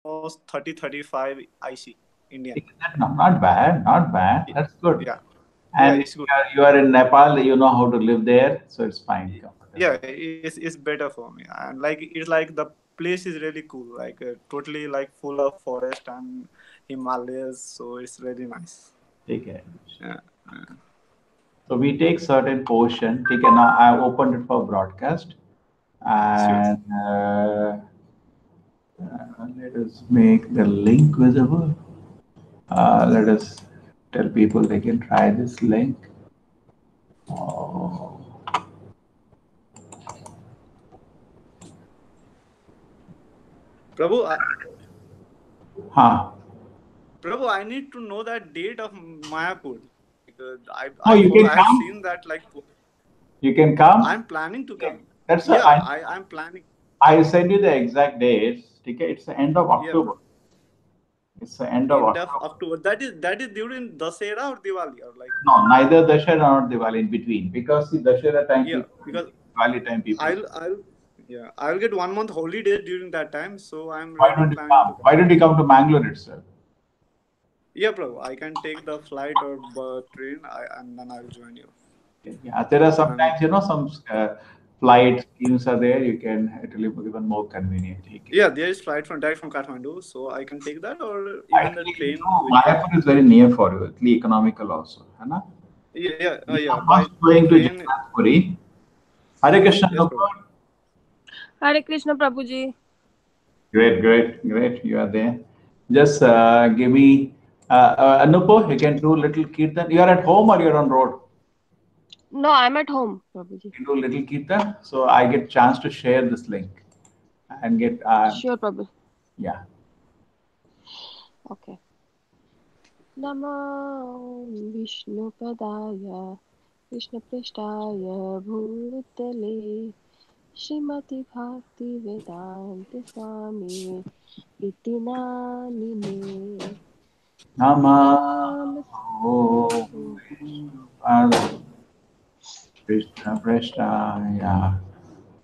almost 30-35 IC Indian. Not bad, not bad. That's good. Yeah, yeah, And it's good. you are in Nepal, you know how to live there, so it's fine, Yeah, comfortable. it's better for me, and like it's like the place is really cool, like totally like full of forest and Himalayas, so it's really nice. Take care. Yeah, yeah. So we take certain portion. Take care. Now I opened it for broadcast, Sure. and let us make the link visible. Let us tell people they can try this link. Oh, Prabhu, huh. I need to know that date of Mayapur. Like Oh, you I can have come. seen that like You can come. I'm planning to come. That's a, Yeah, I'm planning. I send you the exact dates. Okay, it's the end of Yeah, October. It's the end of end of October. October. That is during Dasera or Diwali or like No, neither Dashera nor Diwali in between because the Dashera time yeah, people, because Diwali time people. I'll yeah, I'll get 1 month holiday during that time, so I'm Why really don't you planning to come? come. Why don't you come to Mangalore itself? Yeah, bro, I can take the flight or train, and then I'll join you. Yeah, there are And sometimes some flight schemes are there. You can it will be even more convenient. Okay. yeah, there is flight from direct from Kathmandu, so I can take that or even the Actually, train which goes. Mayapur is very near for you. It's economical also. है ना? Yeah, yeah, You yeah. are By first going to train, Jagannath Puri. Hare Krishna, yes, bro. Nupur. Hare Krishna, Prabhuji. Great, great, great. You are there. Just give me Nupur. You can do little kirtan. You are at home or you are on road? No, I'm at home, Prabhuji. You do little kirtan. So I get chance to share this link and get Sure, Prabhu. yeah. Okay. Namo Vishnupadaya Krishnapreshtaya Bhutale Srimati Bhakti Vedanta Swami Iti Namine Nama Namaste Krishna Prasthaya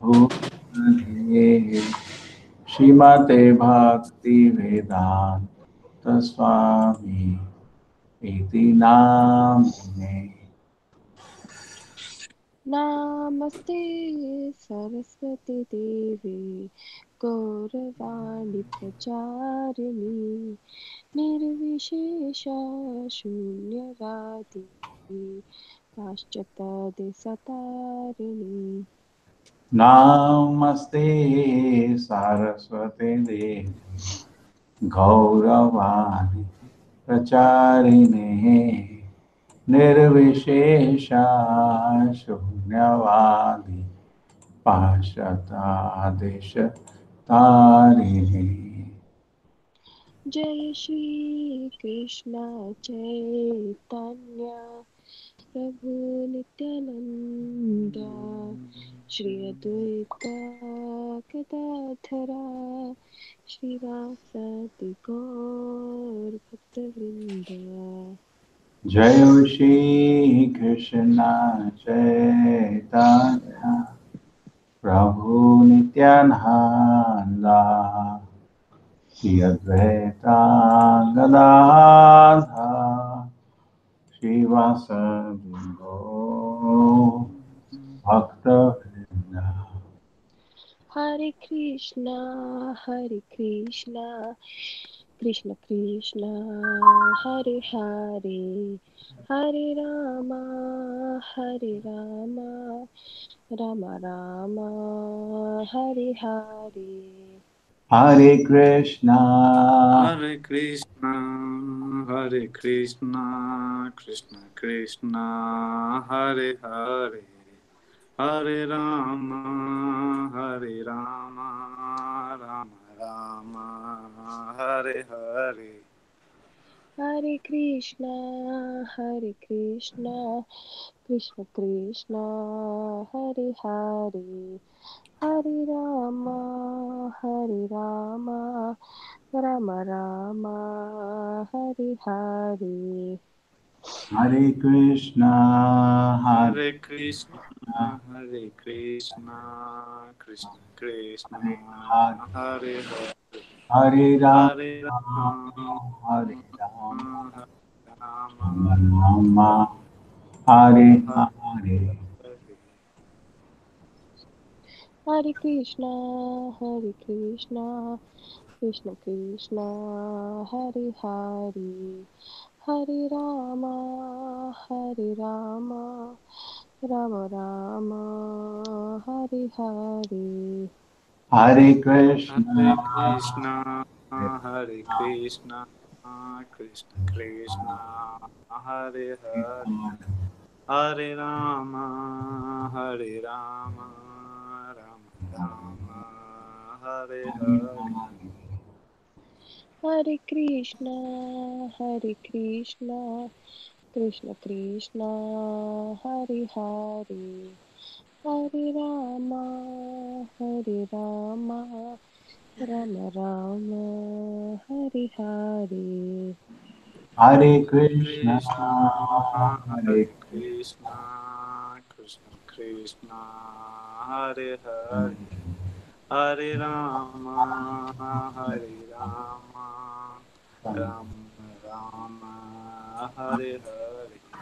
Bhutale Srimate Bhakti Vedanta Swami Iti Namine. Namaste Saraswati Devi Gauravani Pracharini Nirvishesha Shunyavadi Paschatadisatarini. Namaste Saraswate Devi Gauravani Pracharine Nirvishesha Shunyavadi Pashatadesha Tarini. Jai Shri Krishna Chaitanya Prabhu Nityananda Shri Advaita Gadadhara Shri Vasati Gaur Bhaktavrinda. Jai Shri Krishna Chaitanya Prabhu Nityananda Shri Advaita Gadadha Srivasadi Gaur Bhakta Vrinda. Hare Krishna, Krishna Krishna, Hare Hare, Hare Rama, Rama Rama, Hare Hare. Hare Krishna, Hare Krishna, Hare Krishna, Krishna Krishna, Hare Hare, Hare Rama, Hare Rama, Rama Rama, Hare Hare. Hare Krishna, Krishna Krishna, Hare Hare, Hare Rama, Rama Rama, Hare Hare. Hare Krishna, Hare Hare Krishna, Hare Krishna, Krishna Hare Krishna, Hare. Hare Hare. Hare Rama, Hare Rama, Hare Rama, Hare Rama Rama, Rama, Hare Hare Hare. Hare. Hare Krishna, Hare Krishna, Krishna Krishna, Hare Hare, Hare Rama, Hare Rama, Rama Rama, Hare Hare. Hare Krishna, Hare Krishna, Hare Hare Krishna, Krishna Krishna, Hare Hare, Hare Rama, Hare Rama, Rama Rama, Hare Hare. Hare Krishna, Hare Krishna, Krishna Krishna, Hare Hare, Hare Rama, Hare Rama, Rama Rama, Hare Hare. Hare Krishna, Krishna, Hare Hare Krishna, Krishna Krishna, Hare Hare, Hare Rama, Hare Rama, Rama Rama, Hare Hare.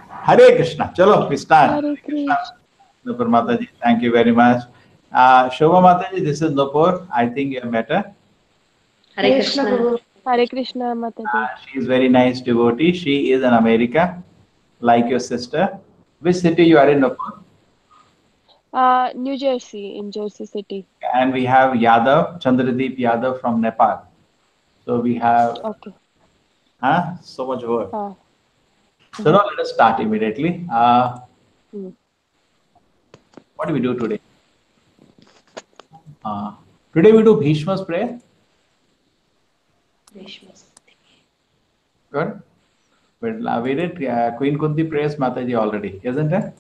Hare Krishna. Chalo, we start. Hare Krishna. Nupur Mataji, thank you very much. Shobha Mataji, this is Nupur. I think you have met her. Hare Krishna. Hare Krishna, Mataji. She is very nice devotee. She is in America, like your sister. Which city you are in, Nupur? New Jersey, in Jersey City. And we have Yadav, Chandradeep Yadav from Nepal. So we have Okay. so much work. Uh, So now let us start immediately. mm. What do we do today? Today we do Bhishma's prayer. Good. But we did Queen Kunti prays Mataji already, isn't it?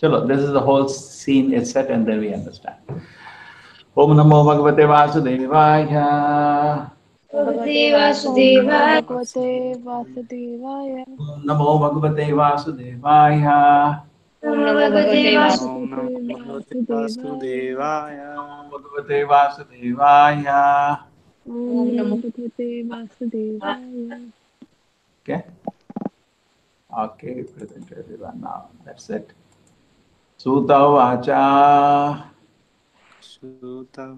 Chalo, this is the whole scene is set and then we understand. Om Namo Bhagavate Vasudevaya. Bhagavate Om Namo Vasudevaya. Bhagavate Vasudevaya. Om Namo Bhagavate Vasudevaya. Om Namo Bhagavate Om Namo Bhagavate Vasudevaya. Bhagavate Vasudevaya. Om Namo Bhagavate Vasudevaya. Okay. Okay, present everyone now. That's it. Suta Vacha. Sutta Sutta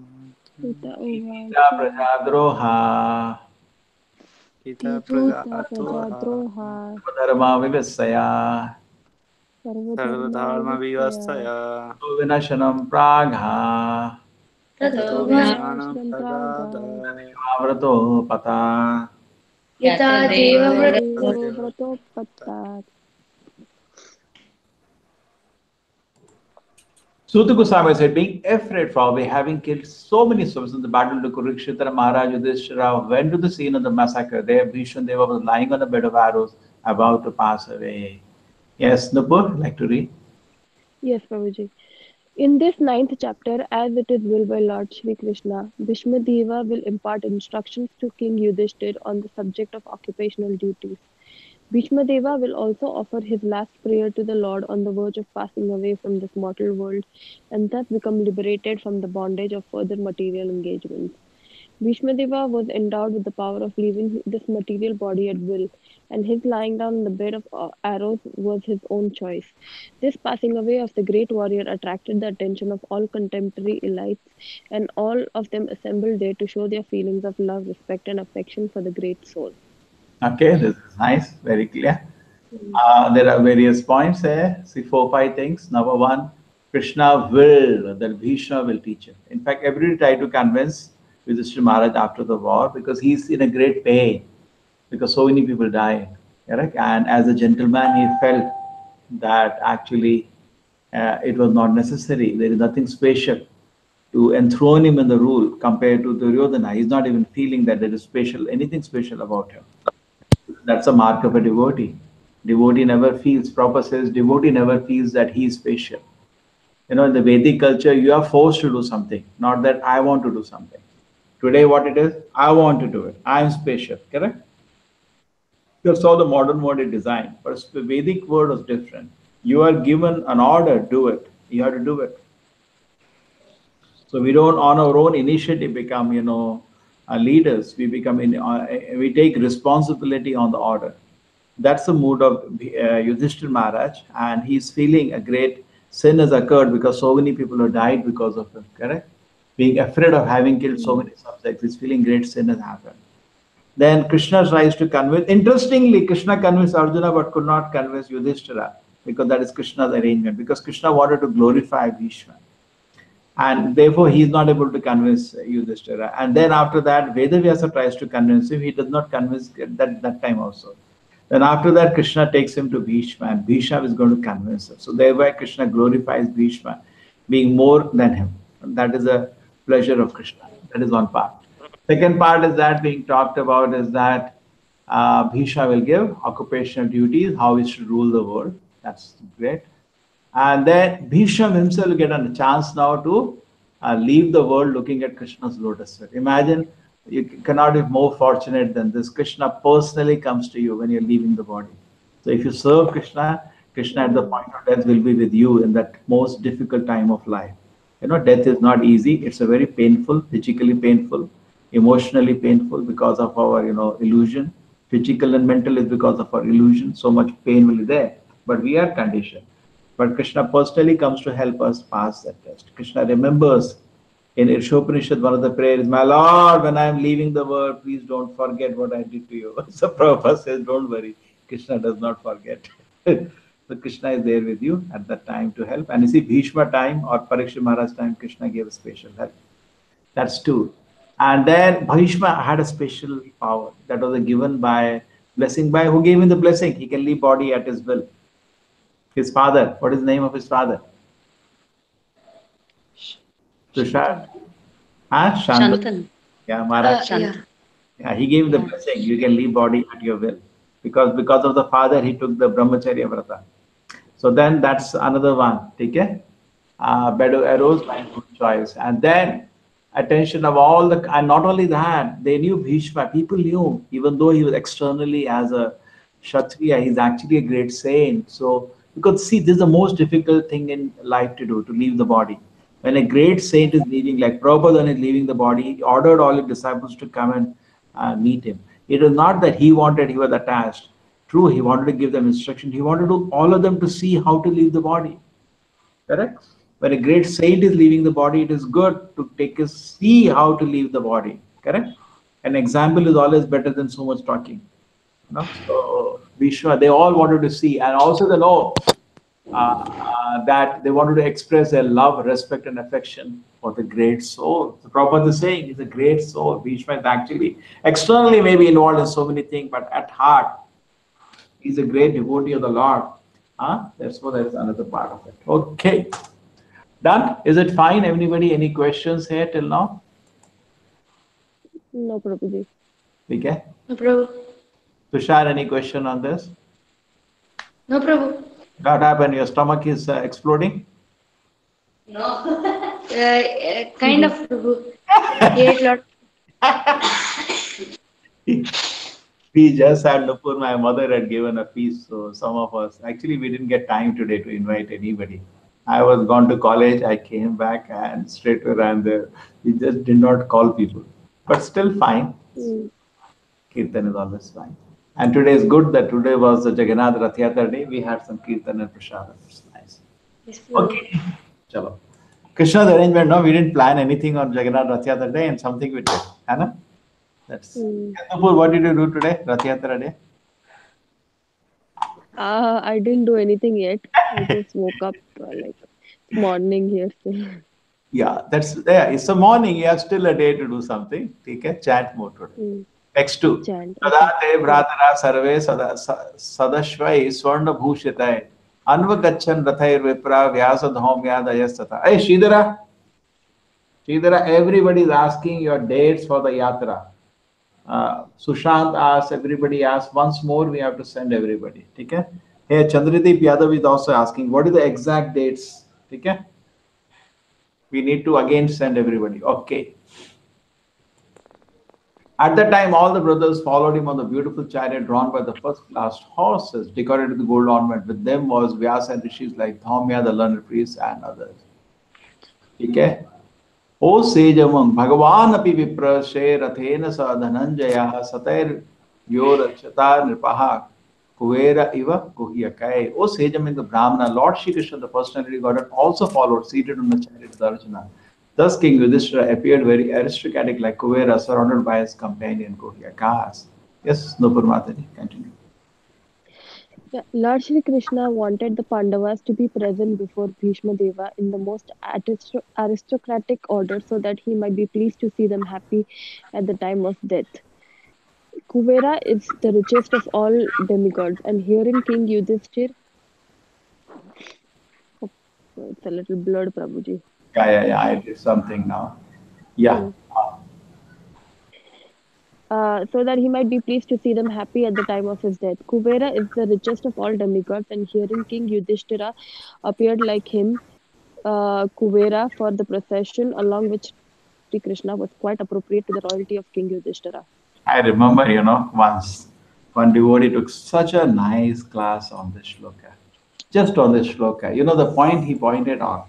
Gita Uvacha. Prajadroha. Gita Sutta Prajatoha. Prajadroha. Dharma Vivasaya. Sarvadharma Sarvadharma Vivastaya. Vinashanam Pragha. Tato Tato Vinashanam Vinashanam Praga. Pragada. Avrato Pata. Yata Deva Yata Vrata. Devo Vratopatat. Suta Goswami said, being afraid probably having killed so many souls in the battle of Kurukshetra, Maharaj Yudhishthira went to the scene of the massacre. There, Bhishma Deva was lying on a bed of arrows, about to pass away. Yes, Nupur, like to read? Yes, Prabhuji. In this ninth chapter, as it is willed by Lord Shri Krishna, Bhishma Deva will impart instructions to King Yudhishthir on the subject of occupational duties. Bhishma Deva will also offer his last prayer to the Lord on the verge of passing away from this mortal world and thus become liberated from the bondage of further material engagements. Bhishmadeva was endowed with the power of leaving this material body at will, and his lying down on the bed of arrows was his own choice. This passing away of the great warrior attracted the attention of all contemporary elites, and all of them assembled there to show their feelings of love, respect, and affection for the great soul. Okay, this is nice, very clear. Mm. There are various points here. See, 4, 5 things. Number one, Krishna will, that Bhishma will teach him. In fact, everybody tried to convince Yudhishthira Maharaj after the war because he's in a great pain because so many people died. Correct? And as a gentleman, he felt that actually it was not necessary. There is nothing special to enthrone him in the rule compared to Duryodhana. He's not even feeling that there is special, anything special about him. That's a mark of a devotee. Devotee never feels, Prabhupada says, devotee never feels that he is special. You know, in the Vedic culture, you are forced to do something, not that I want to do something. Today, what it is, I want to do it. I am special, correct? That's how the modern world is designed. But the Vedic world was different. You are given an order, do it. You have to do it. So we don't on our own initiative become, leaders. We become we take responsibility on the order. That's the mood of Yudhishthir Maharaj, and he's feeling a great sin has occurred because so many people have died because of him. Correct? Being afraid of having killed so many subjects, he's feeling great sin has happened. Then Krishna tries to convince. Interestingly, Krishna convinced Arjuna but could not convince Yudhishthira because that is Krishna's arrangement. Because Krishna wanted to glorify Bhishma, and therefore he is not able to convince Yudhishthira. And then after that, Vedavyasa tries to convince him. He does not convince that time also. Then after that, Krishna takes him to Bhishma, and Bhishma is going to convince him. So thereby Krishna glorifies Bhishma, being more than him. And that is a pleasure of Krishna. That is one part. Second part is that being talked about is that Bhishma will give occupational duties, how he should rule the world. That's great. And then Bhishma himself will get a chance now to leave the world looking at Krishna's lotus feet. Imagine, you cannot be more fortunate than this. Krishna personally comes to you when you're leaving the body. So if you serve Krishna, Krishna at the point of death will be with you in that most difficult time of life. Death is not easy. It's a very painful, physically painful, emotionally painful because of our, illusion. Physical and mental is because of our illusion. So much pain will be there. But we are conditioned. But Krishna personally comes to help us pass that test. Krishna remembers in Irshopanishad, one of the prayers, my Lord, when I am leaving the world, please don't forget what I did to you. So Prabhupada says, don't worry. Krishna does not forget. So Krishna is there with you at that time to help. And you see, Bhishma time or Parikshit Maharaj time, Krishna gave a special help. That's two. And then Bhishma had a special power that was given by blessing by who gave him the blessing. He can leave body at his will. His father. What is the name of his father? Tushar. Shantanu. Yeah, Maharaj. Yeah, he gave the blessing. You can leave body at your will. Because of the father, he took the Brahmacharya Vrata. So then that's another one. Okay? Bedu arose by his own choice. And then attention of all the, and not only that, they knew Bhishma. People knew, even though he was externally as a Kshatriya, he's actually a great saint. So, because see, this is the most difficult thing in life to do, to leave the body. When a great saint is leaving, like Prabhupada is leaving the body, he ordered all his disciples to come and meet him. It was not that he wanted, he was attached. True, he wanted to give them instruction. He wanted all of them to see how to leave the body. Correct? When a great saint is leaving the body, it is good to see how to leave the body. Correct? An example is always better than so much talking. So Vishwa, they all wanted to see, and also they know that they wanted to express their love, respect, and affection for the great soul. The Prabhupada is saying he's a great soul. Bhishma is actually externally maybe involved in so many things, but at heart, he's a great devotee of the Lord. That's another part of it. Okay. Done? Is it fine? Everybody, any questions here till now? No, Prabhuji. Okay. No, Prabhu. Tushar, any question on this? No, Prabhu. What happened? Your stomach is exploding? No. Kind of, Prabhu. Ate lot. We just had Nupur, my mother had given a feast, so some of us, actually we didn't get time today to invite anybody. I was gone to college, I came back and straight away ran there. We just did not call people, but still fine. Kirtan is always fine. And today is good that today was the Jagannath Rath Yatra day. We had some Kirtan and Prasada. It's nice. Yes, Prabhu. Okay. Chalo. Krishna's arrangement, no, we didn't plan anything on Jagannath Rath Yatra day and something we did. Hannah? That's what did you do today, Rath Yatra day? I didn't do anything yet. I just woke up like morning here still. Yeah, it's a morning. You have still a day to do something. Okay, chant more today. Next two. Chant. Sadate Bhratara Sarve Sadashvai Swarna Bhushitai Anvagachan Rathair Vipra Vyasa Dhomya Dayastata. Hey, Shridhara, everybody is asking your dates for the yatra. Sushant asks, everybody asks. Once more, we have to send everybody. Okay? Here, Chandradeep Yadav is also asking, what are the exact dates? Okay? We need to again send everybody. Okay. At that time, all the brothers followed him on the beautiful chariot drawn by the first-class horses, decorated with gold ornament. With them was Vyasa and rishis like Dhaumya, the learned priest, and others. Okay? O sage among Bhagavan api vipra she rathena sa dhananjaya satair yorachata nripaha kuvera iva kuhyakai. O sage among the Brahmana, Lord Shri Krishna, the personality Godhead, also followed, seated on the chariot of Arjuna. Thus King Yudhishthira appeared very aristocratic like Kuvera, surrounded by his companion Kuhyakas. Yes, Nupur Mataji, continue. Yeah, Lord Shri Krishna wanted the Pandavas to be present before Bhishma Deva in the most aristocratic order so that he might be pleased to see them happy at the time of death. Kuvera is the richest of all demigods, and hearing King Yudhishthir, oh, it's a little blurred, Prabhuji. Yeah, I did something now. Yeah. So that he might be pleased to see them happy at the time of his death. Kuvera is the richest of all demigods, and hearing King Yudhishthira appeared like him, Kuvera, for the procession, along which Sri Krishna was quite appropriate to the royalty of King Yudhishthira. I remember, once one devotee took such a nice class on this shloka. Just on this shloka. The point he pointed out,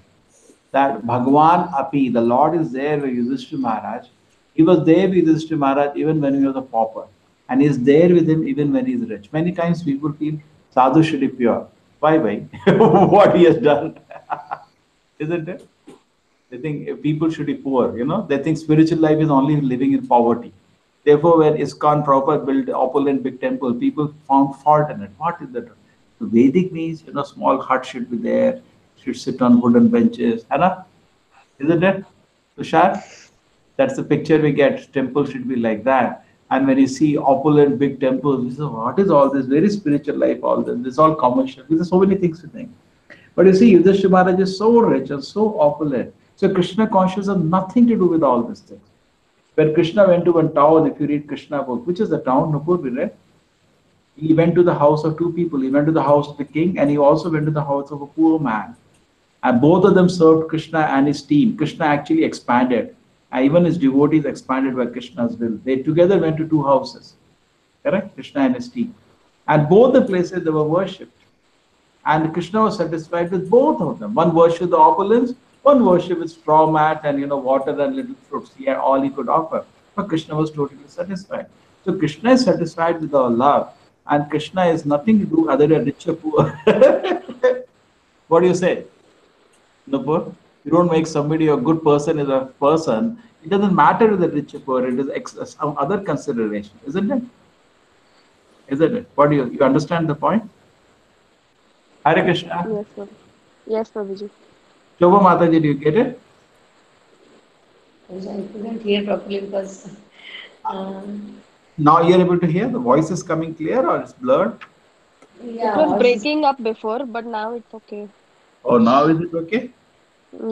that Bhagavan Api, the Lord is there with Yudhishthira Maharaj. He was there with Yudhishthira Maharaj even when he was a pauper. And he is there with him even when he is rich. Many times people feel sadhu should be pure. Why? What he has done. Isn't it? They think people should be poor, They think spiritual life is only living in poverty. Therefore, when ISKCON proper built opulent big temple, people found fault in it. What is that? The Vedic means, small hut should be there, should sit on wooden benches. Anna? Isn't it? Tushar? That's the picture we get. Temple should be like that. And when you see opulent big temples, you say, what is all this? Very spiritual life, all this. This is all commercial. There's so many things to think. But you see, Yudhishthira Maharaj is so rich and so opulent. So Krishna conscious has nothing to do with all these things. When Krishna went to one town, if you read Krishna book, which is the town, Nupur, we read? He went to the house of two people. He went to the house of the king and he also went to the house of a poor man. And both of them served Krishna and his team. Krishna actually expanded. And even his devotees expanded by Krishna's will. They together went to two houses. Correct? Krishna and his team. And both the places they were worshipped. And Krishna was satisfied with both of them. One worshipped the opulence, one worshipped with straw mat and water and little fruits. He had all he could offer. But Krishna was totally satisfied. So Krishna is satisfied with our love. And Krishna is nothing to do other than rich or poor. What do you say? Nupur? You don't make somebody a good person is a person. It doesn't matter if they're rich or poor. It is some other consideration, isn't it? Isn't it? What do you understand the point? Hare Krishna. Yes, sir. Yes, Prabhuji. Shobha Mataji, do you get it? I couldn't hear properly because. Now you're able to hear? The voice is coming clear or it's blurred? Yeah, it was breaking up before, but now it's okay. Oh, now is it okay?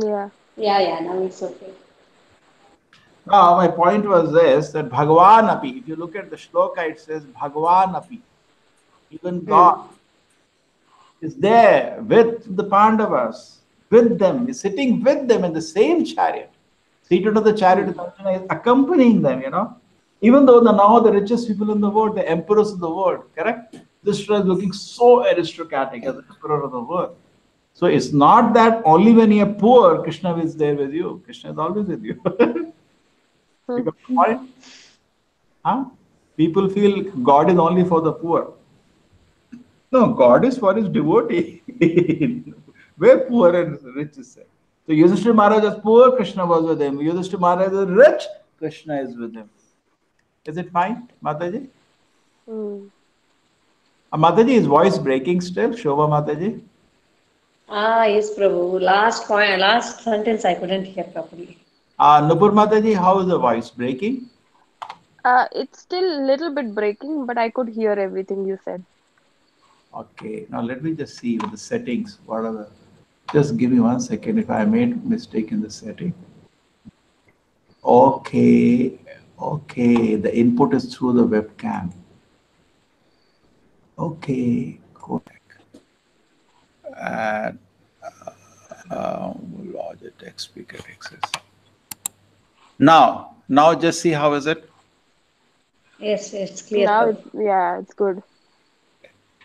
Yeah. Yeah, now it's okay. Now, my point was this, that Bhagavan Api, if you look at the shloka, it says Bhagavan Api, even God is there with the Pandavas, with them, is sitting with them in the same chariot. Seated on the chariot of Arjuna is accompanying them, Even though now the richest people in the world, the emperors of the world, correct? This is looking so aristocratic as the emperor of the world. So it's not that only when you're poor, Krishna is there with you. Krishna is always with you. You got the point? Huh? People feel God is only for the poor. No, God is for his devotee. Where poor and rich is said. So Yudhishthira Maharaj was poor, Krishna was with him. Yudhishthira Maharaj is rich, Krishna is with him. Is it fine, Mataji? Mataji, is voice breaking still? Shobha Mataji? Yes, Prabhu. Last sentence I couldn't hear properly. Nupur Mataji, how is the voice breaking? It's still a little bit breaking, but I could hear everything you said. Okay, now let me just see with the settings. What are the? Just give me 1 second if I made a mistake in the setting. Okay, the input is through the webcam. Okay, correct. And Logitech speaker access. Now just see how is it? Yes, it's clear, Now Prabhu. it's good.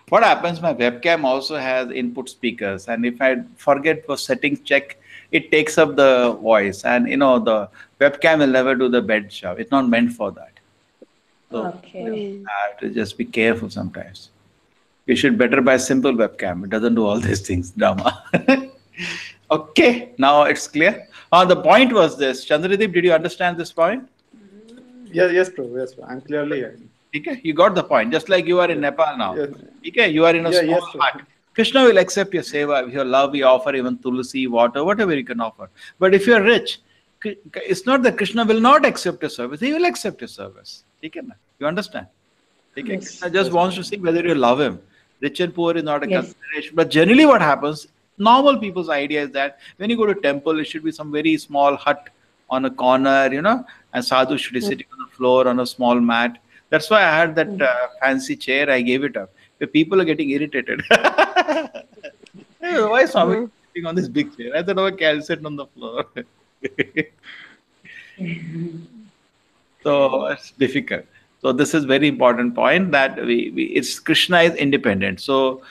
What happens, my webcam also has input speakers, and if I forget for settings check, it takes up the voice, and the webcam will never do the bed job. It's not meant for that. So Okay. I have to just be careful sometimes. You should better buy simple webcam. It doesn't do all these things, drama. Okay, now it's clear. The point was this. Chandradeep, did you understand this point? Yes, Prabhu. Yes, Prabhu. I'm clearly hearing. Okay, you got the point. Just like you are in Yes, Nepal now. yes, Okay, you are in a yeah, small yes, hut. Prabhu. Krishna will accept your seva, your love, you offer even tulsi, water, whatever you can offer. But if you're rich, it's not that Krishna will not accept your service. He will accept your service. Okay, na? You understand? Okay, Yes. Krishna just Yes, wants to Prabhu. see whether you love him. Rich and poor is not a Yes. consideration. But generally what happens, normal people's idea is that when you go to temple, it should be some very small hut on a corner, and sadhu should be sitting on the floor on a small mat. That's why I had that fancy chair, I gave it up. The people are getting irritated. Why is Swami Mhm. sitting on this big chair? I thought, okay, I'll sit on the floor. So it's difficult. So this is very important point that it's Krishna is independent. So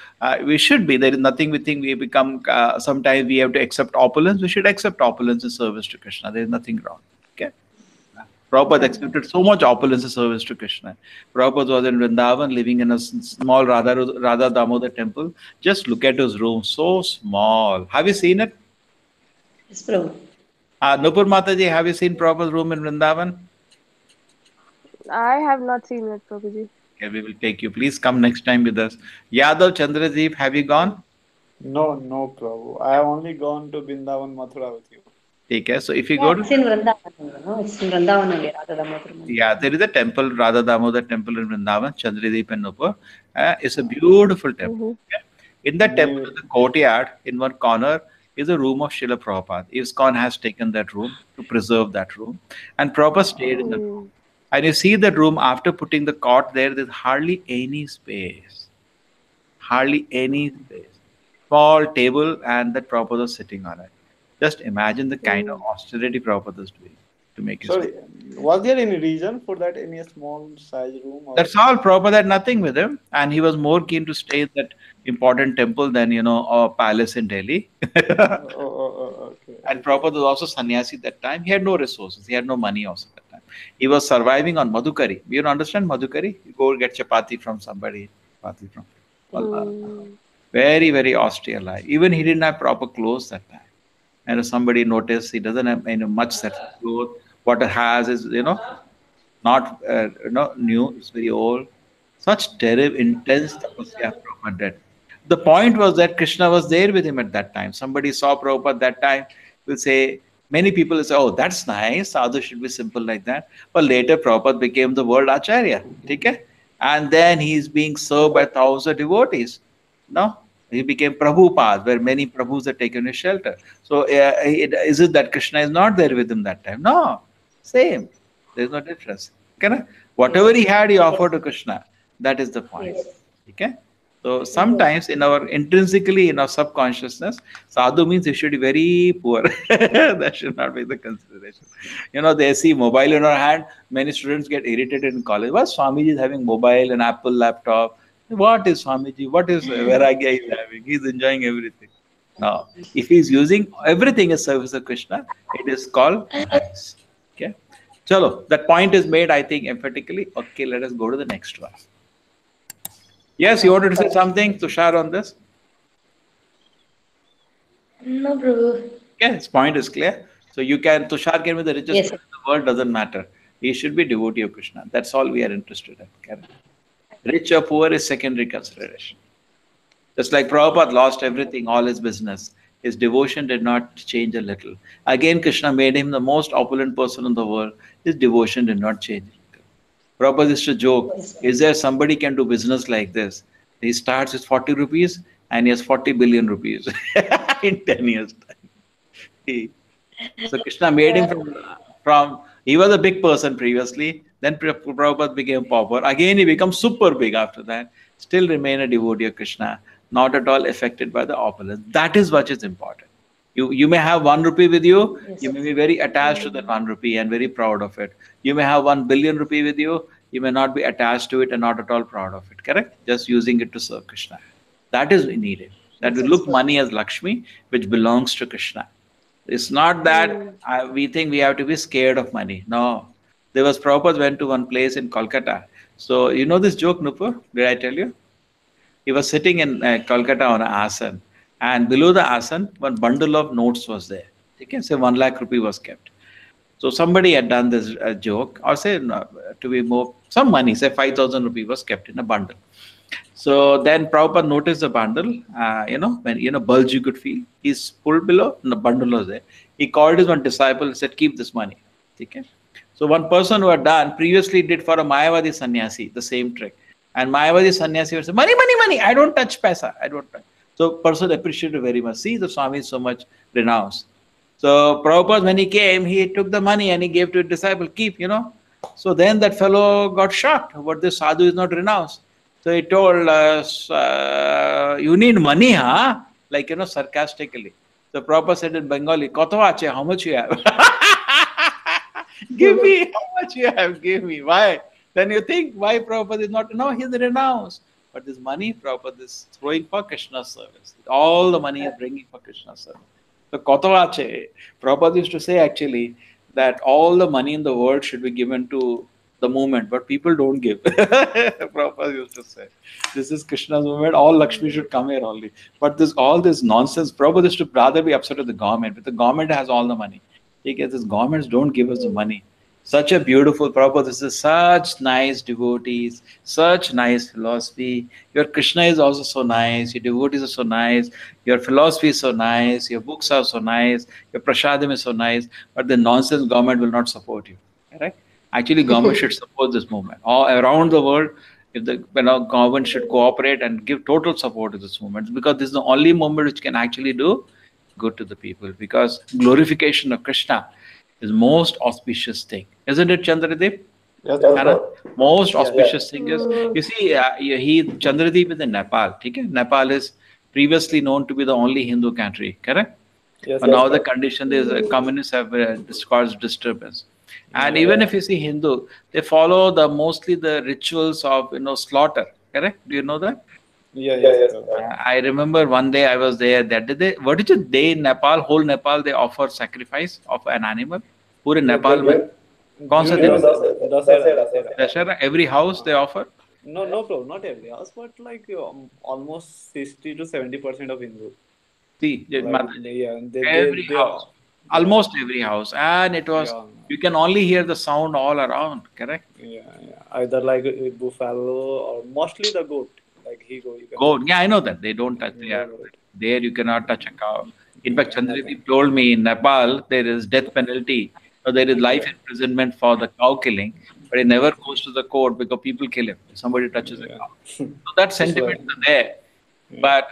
we should be. There is nothing we think we become. Sometimes we have to accept opulence. We should accept opulence in service to Krishna. There is nothing wrong. Okay. Prabhupada accepted so much opulence in service to Krishna. Prabhupada was in Vrindavan, living in a small Radha Damodar temple. Just look at his room, so small. Have you seen it? Yes, Prabhu. Nupur Mataji, have you seen Prabhupada's room in Vrindavan? I have not seen it, Prabhuji. Okay, we will take you. Please come next time with us. Yadav Chandradeep, have you gone? No, Prabhu. I have only gone to Bindavan, Mathura with you. Okay, so if you Yeah, go it's to, in Vrindavan. No, it's in Vrindavan only, Radha Damodar Mandir. yeah, there is a temple, Radha Damodar temple in Vrindavan, Chandradeep and Nupur. It's a beautiful temple. Mm-hmm. Okay? In that temple, in the courtyard, in one corner, is a room of Srila Prabhupada. ISKCON has taken that room to preserve that room. And Prabhupada stayed in the room. And you see that room, after putting the cot there, there's hardly any space. Hardly any space. Small table and that Prabhupada was sitting on it. Just imagine the kind of austerity Prabhupada is doing to make his. Sorry, was there any reason for that? Any small size room? Or... That's all. Prabhupada had nothing with him, and he was more keen to stay in that important temple than a palace in Delhi. Okay. And Prabhupada was also sannyasi that time. He had no resources. He had no money also that time. He was surviving on madhukari. You understand madhukari? You go get chapati from somebody. Chapati from. Very, very austere life. Even he didn't have proper clothes that time. And if somebody noticed he doesn't have much set of clothes, what he has is not new. It's very old. Such terrible, intense tapasya Prabhupada did. The point was that Krishna was there with him at that time. Somebody saw Prabhupada that time, will say, many people will say, oh, that's nice, sadhu should be simple like that. But later Prabhupada became the world acharya. Okay? And then he's being served by thousands of devotees. No? He became Prabhupada, where many Prabhus are taken his shelter. So is it that Krishna is not there with him that time? No. Same. There's no difference. Okay? Whatever he had, he offered to Krishna. That is the point. Yes. Okay? So sometimes intrinsically in our subconsciousness, sadhu means you should be very poor. That should not be the consideration. They see mobile in our hand. Many students get irritated in college. Why Swamiji is having mobile and Apple laptop? What is Swamiji? What is Vairagya he's having? He's enjoying everything. Now, if he's using everything as service of Krishna, it is called nice. Okay? Chalo, that point is made, I think, emphatically. Okay, let us go to the next one. Yes, you wanted to say something, Tushar, on this? No, Prabhu. Yeah, his point is clear. So Tushar can be the richest Yes. man in the world, doesn't matter. He should be devotee of Krishna. That's all we are interested in. Correct? Rich or poor is secondary consideration. Just like Prabhupada lost everything, all his business. His devotion did not change a little. Again, Krishna made him the most opulent person in the world. His devotion did not change. Prabhupada used to joke, is there somebody can do business like this? He starts with 40 rupees and he has 40 billion rupees in 10 years' time. So Krishna made him from he was a big person previously, then Prabhupada became pauper. Again, he becomes super big after that. Still remain a devotee of Krishna, not at all affected by the opulence. That is what is important. You may have 1 rupee with you, you may be very attached to that 1 rupee and very proud of it. You may have 1 billion rupee with you, You may not be attached to it and not at all proud of it, correct? Just using it to serve Krishna. That is needed. That we look money as Lakshmi, which belongs to Krishna. It's not that we think we have to be scared of money. No. There was Prabhupada went to one place in Kolkata. So, you know this joke, Nupur? Did I tell you? He was sitting in Kolkata on an asan, and below the asan, one bundle of notes was there. You can say 1 lakh rupee was kept. So somebody had done this joke, or say to be more, some money, say 5,000 rupees was kept in a bundle. So then Prabhupada noticed the bundle, when bulge you could feel. He's pulled below, and the bundle was there. He called his one disciple and said, keep this money. Okay? So one person who had done previously did for a Mayavadi sannyasi the same trick. And Mayavadi sannyasi would say, money, money, money, I don't touch paisa, I don't touch. So person appreciated very much. See, the Swami is so much renounced. So Prabhupada, when he came, he took the money and he gave to his disciple, keep, So then that fellow got shocked. What this sadhu is not renounced. So he told us, you need money, huh? Like, sarcastically. So Prabhupada said in Bengali, Koto ache, how much you have? Give me, how much you have, give me. Why? Then you think, why Prabhupada is not, no, he's renounced. But this money, Prabhupada is throwing for Krishna's service. All the money is bringing for Krishna's service. So Kotovache, Prabhupada used to say actually that all the money in the world should be given to the movement, but people don't give. Prabhupada used to say, this is Krishna's movement, all Lakshmi should come here only. But all this nonsense, Prabhupada used to rather be upset with the government, but the government has all the money. He gets this, governments don't give us the money. Such a beautiful Prabhupada, this is such nice devotees, such nice philosophy. Your Krishna is also so nice, your devotees are so nice, your philosophy is so nice, your books are so nice, your prasadam is so nice, but the nonsense government will not support you. Correct? Actually, government should support this movement. All around the world, if the government should cooperate and give total support to this movement, because this is the only movement which can actually do good to the people. Because glorification of Krishna is most auspicious thing, isn't it, Chandradeep? Yes, Most auspicious thing is, you see, Chandradeep is in Nepal. Okay? Nepal is previously known to be the only Hindu country, correct? Yes, But now the condition is communists have caused disturbance. And even if you see Hindu, they follow mostly the rituals of slaughter, correct? Do you know that? Yes. I remember one day I was there. What is it? They in Nepal, whole Nepal, they offer sacrifice of an animal. Pure Nepal mein. Kaun sa din? Dashera. Every house they offer. No, bro, not every house, but like almost 60 to 70% of Hindu. See, Every house. Almost every house, and it was you can only hear the sound all around. Correct? Yeah. Either like a buffalo or mostly the goat. Like goat. Yeah, I know that they don't touch. There you cannot touch a cow. In fact, Chandradeep told me in Nepal there is death penalty. So there is life imprisonment for the cow killing, but it never goes to the court because people kill him if somebody touches a cow. So that sentiment is there. But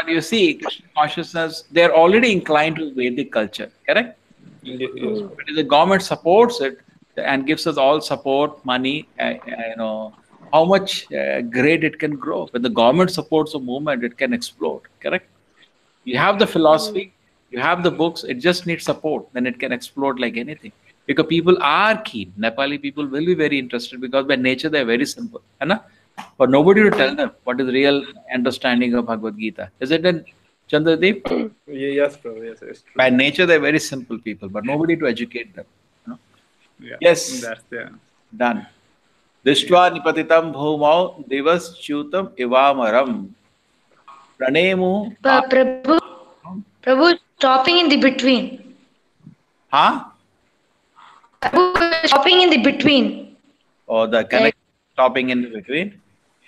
you see, Krishna consciousness, they're already inclined to Vedic culture, correct? Yes. But if the government supports it and gives us all support, money, how much great it can grow. When the government supports a movement, it can explode, correct? You have the philosophy, you have the books, it just needs support, then it can explode like anything. Because people are keen. Nepali people will be very interested because by nature they are very simple. For nobody to tell them what is real understanding of Bhagavad Gita. Is it then, Chandradeep? Yes, bro. Yes, it's true. By nature they are very simple people, but nobody to educate them. Yeah. Yes. That's Done. Dishtva nipatitam bhumau divaschutam ivamaram. Pranemu. Prabhu, stopping in the between. Huh? Prabhu, stopping in the between. Or the connect stopping in between?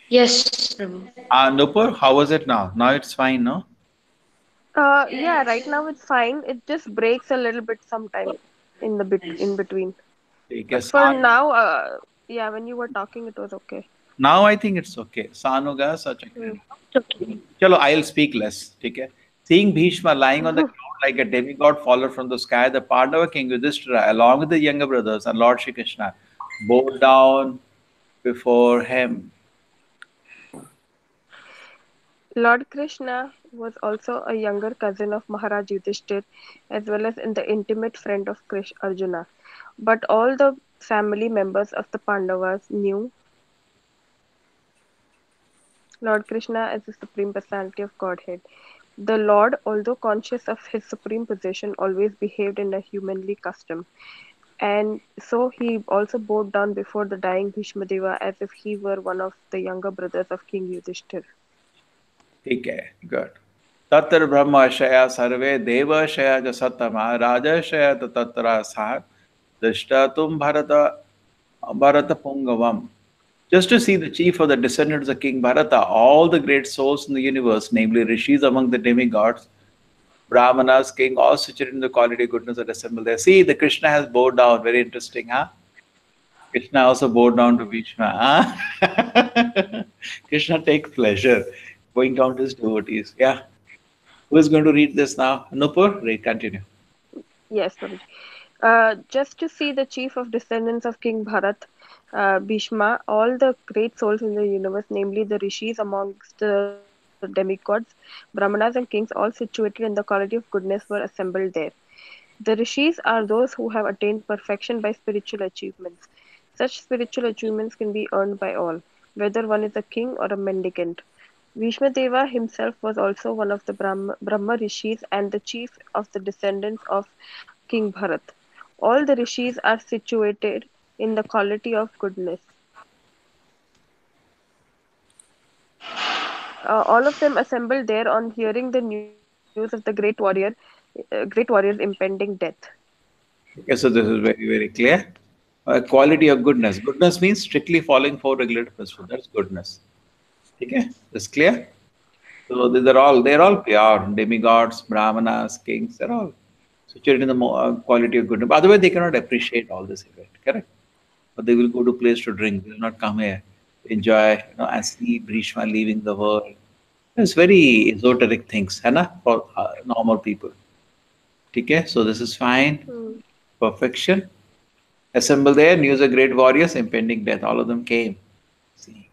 Yes, Prabhu. Nupur, how was it now? Now it's fine, no? Yeah, right now it's fine. It just breaks a little bit sometime in between. For now, when you were talking, it was okay. Now I think it's okay. Sanuga, such a Okay. Chalo, I'll speak less. Okay? Seeing Bhishma lying on the ground like a demigod fallen from the sky, the Pandava king Yudhishthira, along with the younger brothers and Lord Shri Krishna, bowed down before him. Lord Krishna was also a younger cousin of Maharaj Yudhishthir, as well as the intimate friend of Arjuna. But all the family members of the Pandavas knew Lord Krishna as the Supreme Personality of Godhead. The Lord, although conscious of his supreme position, always behaved in a humanly custom. And so he also bowed down before the dying Bhishmadeva as if he were one of the younger brothers of King Yudhishthir. Okay, good. Tatra Brahmashaya Sarve Devashaya Jasatama Rajashaya Tatra Sah Drishtatum Bharata Pungavam. Just to see the chief of the descendants of King Bharata, all the great souls in the universe, namely rishis among the demigods, Brahmanas, king, all situated in the quality of goodness are assembled there. See, the Krishna has bowed down. Very interesting, huh? Krishna also bowed down to Bhishma. Huh? Krishna takes pleasure going down to his devotees. Yeah. Who is going to read this now? Nupur, continue. Yes, Prabhuji. Just to see the chief of descendants of King Bharat, Bhishma, all the great souls in the universe, namely the rishis amongst the demigods, brahmanas, and kings, all situated in the quality of goodness, were assembled there. The rishis are those who have attained perfection by spiritual achievements. Such spiritual achievements can be earned by all, whether one is a king or a mendicant. Bhishmadeva himself was also one of the Brahma rishis and the chief of the descendants of King Bharat. All the rishis are situated in the quality of goodness. All of them assembled there on hearing the news of the great warrior's impending death. Okay, so this is very, very clear. Quality of goodness. Goodness means strictly following four regulated principles. That's goodness. Okay, that's clear. So they're all pure demigods, brahmanas, kings. They're all situated in the quality of goodness. Otherwise, they cannot appreciate all this event. Correct? But they will go to place to drink. They will not come here, enjoy, and see Bhishma leaving the world. It's very esoteric things, है ना, for normal people. Okay, so this is fine. Perfection. Assemble there, news of great warriors, impending death. All of them came. See,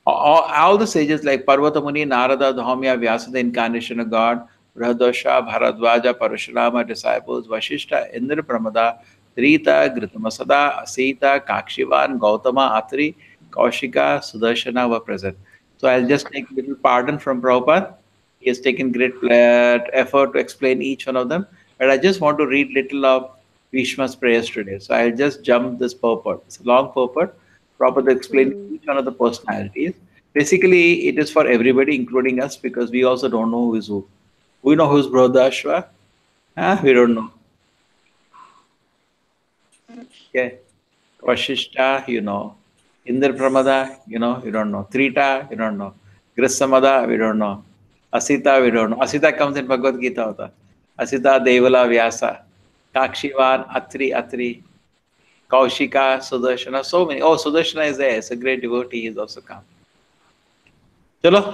all the sages like Parvata Muni, Narada, Dhaumya, Vyasa, the incarnation of God, Brahadosha, Bharadwaja, Parashurama, disciples, Vashishta, Indra, Pramada, Trita, Gritamasada, Asita, Kakshivan, Gautama, Atri, Kaushika, Sudarshana were present. So I'll just take a little pardon from Prabhupada. He has taken great effort to explain each one of them. But I just want to read little of Bhishma's prayers today. So I'll just jump this purport. It's a long purport. Prabhupada explained each one of the personalities. Basically, it is for everybody, including us, because we also don't know who is who. We know who's Brahadashva. We don't know. Okay. Vashishta, you know. Indra Pramada, you don't know. Trita, you don't know. Grisamada, we don't know. Asita, we don't know. Asita comes in Bhagavad Gita. Asita, Devala, Vyasa. Kakshivan, Atri, Kaushika, Sudarshana, so many. Oh, Sudarshana is there. It's a great devotee. He's also come. Chalo,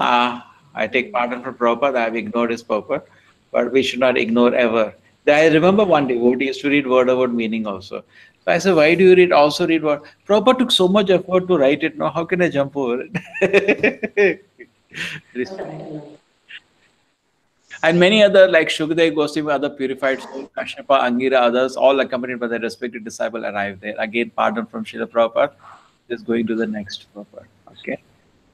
I take pardon for Prabhupada. I have ignored his purport, but we should not ignore ever. I remember one devotee used to read word meaning also. So I said, why do you also read word? Prabhupada took so much effort to write it. Now, how can I jump over it? And many other like Shukdev Goswami, other purified souls, Kashyapa, Angira, others, all accompanied by their respective disciple arrived there. Again, pardon from Srila Prabhupada. Just going to the next Prabhupada. Okay.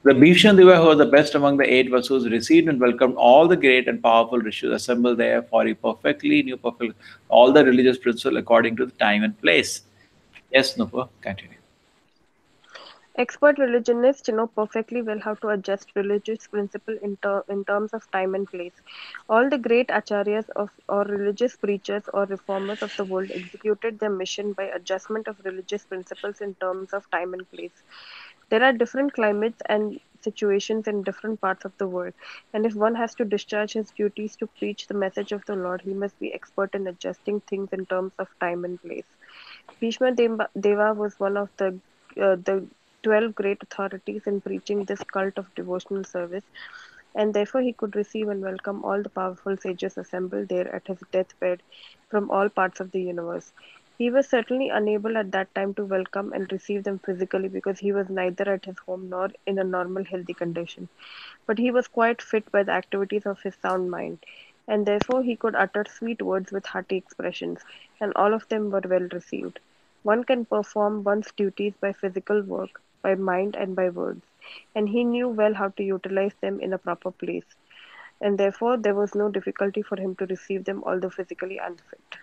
The Bhishmadeva, who was the best among the 8 Vasus, received and welcomed all the great and powerful rishis assembled there, for he perfectly knew all the religious principles according to the time and place. Yes, Nupur, continue. Expert religionists know perfectly well how to adjust religious principle in terms of time and place. All the great acharyas or religious preachers or reformers of the world executed their mission by adjustment of religious principles in terms of time and place. There are different climates and situations in different parts of the world, and if one has to discharge his duties to preach the message of the Lord, he must be expert in adjusting things in terms of time and place. Bhishma Deva was one of the 12 great authorities in preaching this cult of devotional service, and therefore he could receive and welcome all the powerful sages assembled there at his deathbed from all parts of the universe. He was certainly unable at that time to welcome and receive them physically because he was neither at his home nor in a normal healthy condition. But he was quite fit by the activities of his sound mind, and therefore he could utter sweet words with hearty expressions, and all of them were well received. One can perform one's duties by physical work, by mind, and by words, and he knew well how to utilize them in a proper place, and therefore there was no difficulty for him to receive them, although physically unfit.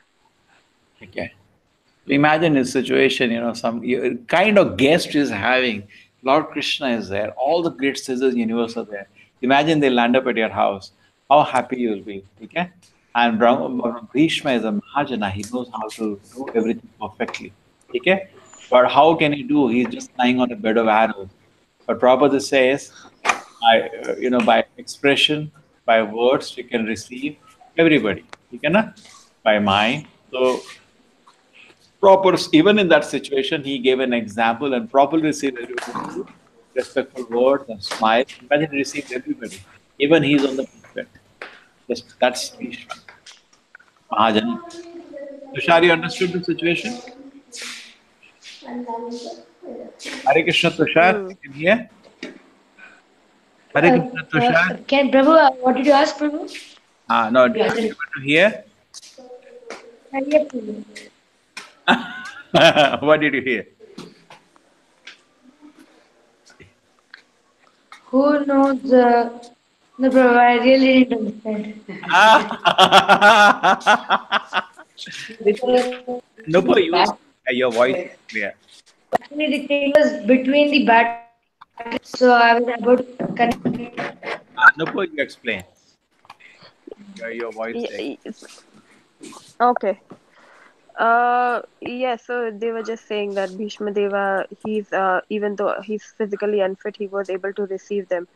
Okay. Imagine a situation, some kind of guest is having. Lord Krishna is there. All the great sages in the universe are there. Imagine they land up at your house. How happy you will be. Okay? And Bhishma is a Mahajana. He knows how to do everything perfectly. Okay? But how can he do? He's just lying on a bed of arrows. But Prabhupada says, by expression, by words, you can receive everybody. You cannot by mind. So proper, even in that situation, he gave an example and properly received everybody. Respectful words and smile. Imagine he received everybody. Even he's on the pulpit. That's Bhishma. Mahajana. Tushar, you understood the situation? Hare Krishna, Tushar, you can hear? Hare Krishna, Tushar. Can Prabhu, what did you ask, Prabhu? No, are you able to hear? Yes, Prabhu. What did you hear? Who knows? No, Prabhu, I really didn't understand. Nupur, your voice is clear. Actually, the thing was between the batteries, so I was about to connect. Nupur, you explain. Your voice is Okay. Yeah, so they were just saying that Bhishma Deva, he's even though he's physically unfit, he was able to receive them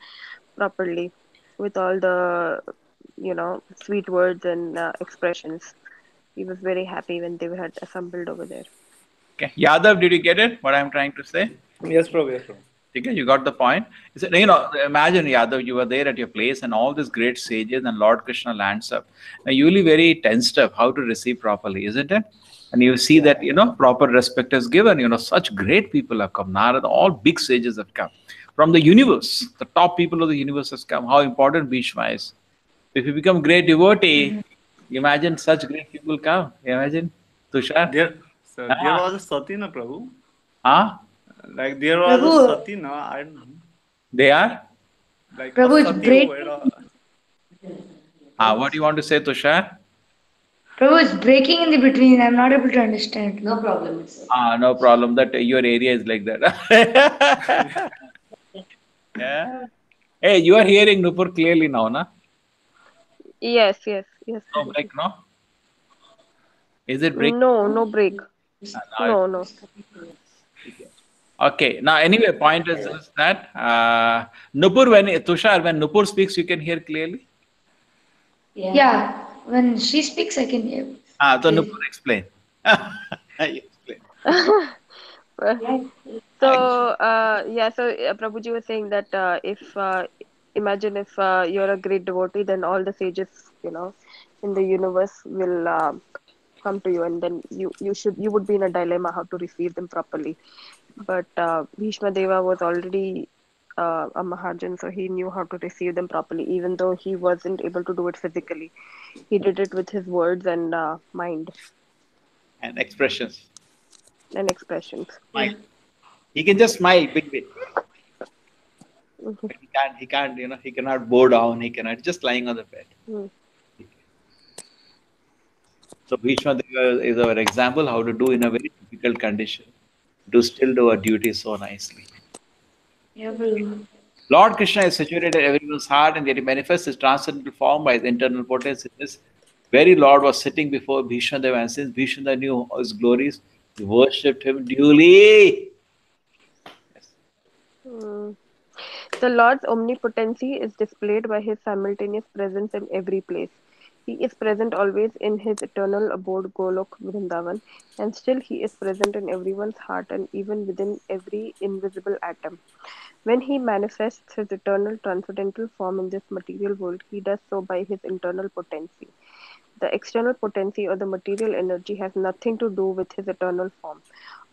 properly with all the, sweet words and expressions. He was very happy when they had assembled over there. Okay. Yadav, did you get it? What I'm trying to say? Yes, Prabhu. Yes, Prabhu. Okay, you got the point. Imagine Yadav, you were there at your place, and all these great sages and Lord Krishna lands up. Now, you'll be very tensed up how to receive properly, isn't it? And you see that proper respect is given. Such great people have come. Narada, all big sages have come from the universe. The top people of the universe has come. How important Bhishma is. If you become great devotee, imagine such great people come. Imagine Tushar. There was a Sati, na Prabhu. Huh? Like there was Prabhu. a Sati, na, I don't know. They are? Like Prabhu, a it's Sati break. What do you want to say, Tushar? Prabhu, it's breaking in the between. I'm not able to understand. No problem. No problem. That your area is like that. Yeah. Hey, you are hearing Nupur clearly now, na? Yes. No Prabhuji. break, no? Is it break? No break. Now No. Okay. Now, anyway, point is just that Nupur, Tushar, when Nupur speaks, you can hear clearly. Yeah, when she speaks, I can hear. So Nupur, explain. You explain. So Prabhuji was saying that imagine if you're a great devotee, then all the sages, in the universe will come to you, and then you would be in a dilemma how to receive them properly. But Bhishma Deva was already a Mahajan, so he knew how to receive them properly, even though he wasn't able to do it physically. He did it with his words and mind And expressions. and expressions. Smile. He can just smile big bit. Mhm. He can't, he cannot bow down. He cannot just lying on the bed. Mm. So Bhishma Deva is our example how to do in a very difficult condition. To still do our duty so nicely. Yeah, Prabhu. Lord Krishna is situated in everyone's heart, and yet he manifests his transcendental form by his internal potency. This very Lord was sitting before Bhishma Deva, and since Bhishma Deva knew his glories, he worshipped him duly. Yes. Mm. The Lord's omnipotency is displayed by his simultaneous presence in every place. He is present always in his eternal abode Golok Vrindavan, and still he is present in everyone's heart and even within every invisible atom. When he manifests his eternal transcendental form in this material world, he does so by his internal potency. The external potency or the material energy has nothing to do with his eternal form.